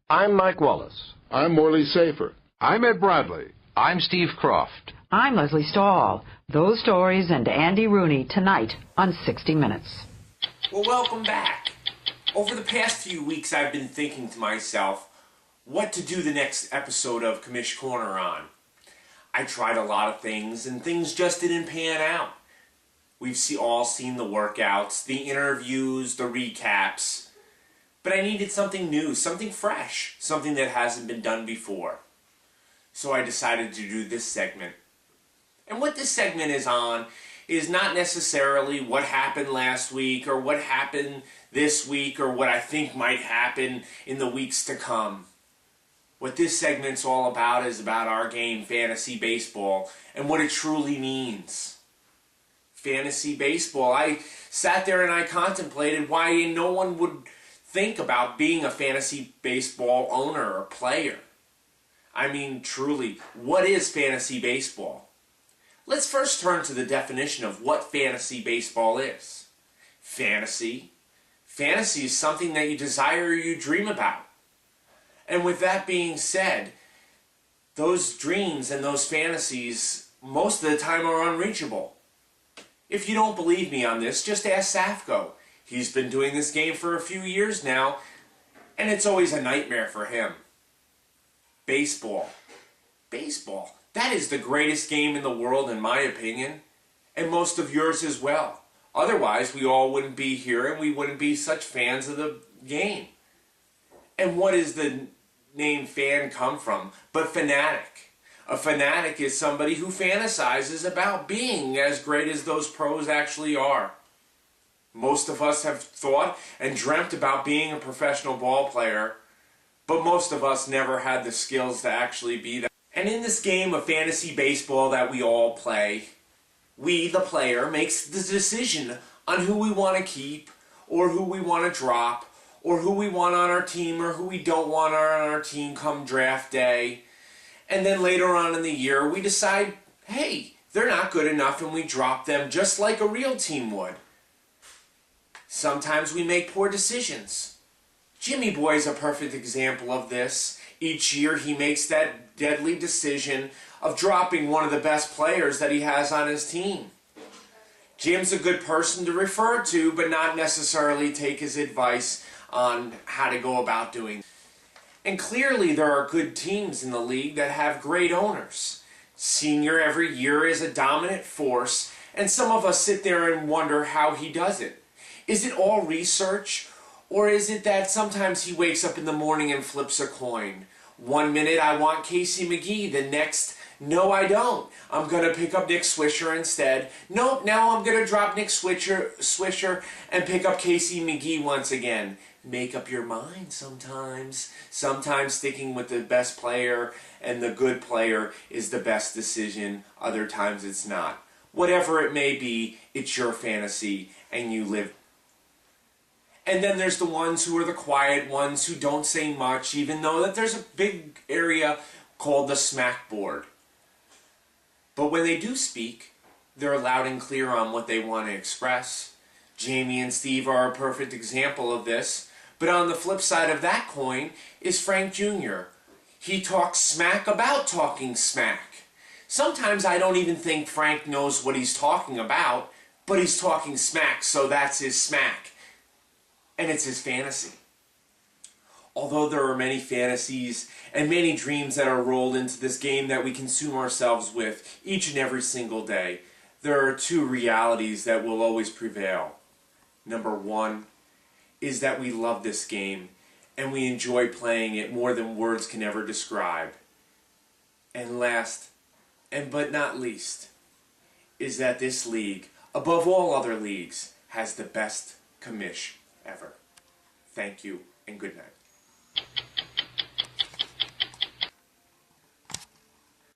I'm Mike Wallace. I'm Morley Safer. I'm Ed Bradley. I'm Steve Croft. I'm Leslie Stahl. Those stories and Andy Rooney tonight on 60 Minutes. Well, welcome back. Over the past few weeks, I've been thinking to myself what to do the next episode of Commish Corner on. I tried a lot of things, and things just didn't pan out. We've all seen the workouts, the interviews, the recaps. But I needed something new, something fresh, something that hasn't been done before. So I decided to do this segment. And what this segment is on is not necessarily what happened last week or what happened this week or what I think might happen in the weeks to come. What this segment's all about is about our game, fantasy baseball, and what it truly means. Fantasy baseball. I sat there and I contemplated why no one would think about being a fantasy baseball owner or player. I mean, truly, what is fantasy baseball? Let's first turn to the definition of what fantasy baseball is. Fantasy is something that you desire or you dream about. And with that being said, those dreams and those fantasies most of the time are unreachable. If you don't believe me on this, just ask Safko. He's been doing this game for a few years now, and it's always a nightmare for him. Baseball. That is the greatest game in the world, in my opinion, and most of yours as well. Otherwise, we all wouldn't be here, and we wouldn't be such fans of the game. And what does the name fan come from? But fanatic. A fanatic is somebody who fantasizes about being as great as those pros actually are. Most of us have thought and dreamt about being a professional ball player, but most of us never had the skills to actually be that. And in this game of fantasy baseball that we all play, we, the player, makes the decision on who we want to keep or who we want to drop or who we want on our team or who we don't want on our team come draft day. And then later on in the year, we decide, hey, they're not good enough, and we drop them just like a real team would. Sometimes we make poor decisions. Jimmy Boy is a perfect example of this. Each year he makes that deadly decision of dropping one of the best players that he has on his team. Jim's a good person to refer to, but not necessarily take his advice on how to go about doing it. And clearly there are good teams in the league that have great owners. Senior every year is a dominant force, and some of us sit there and wonder how he does it. Is it all research, or is it that sometimes he wakes up in the morning and flips a coin? One minute I want Casey McGee, the next, no I don't. I'm going to pick up Nick Swisher instead. Nope, now I'm going to drop Nick Swisher and pick up Casey McGee once again. Make up your mind sometimes. Sometimes sticking with the best player and the good player is the best decision. Other times it's not. Whatever it may be, it's your fantasy and you live. And then there's the ones who are the quiet ones who don't say much, even though that there's a big area called the smack board. But when they do speak, they're loud and clear on what they want to express. Jamie and Steve are a perfect example of this. But on the flip side of that coin is Frank Jr. He talks smack about talking smack. Sometimes I don't even think Frank knows what he's talking about, but he's talking smack, so that's his smack. And it's his fantasy. Although there are many fantasies and many dreams that are rolled into this game that we consume ourselves with each and every single day, there are two realities that will always prevail. Number one is that we love this game and we enjoy playing it more than words can ever describe. And last, and but not least, is that this league, above all other leagues, has the best commish ever. Thank you and good night.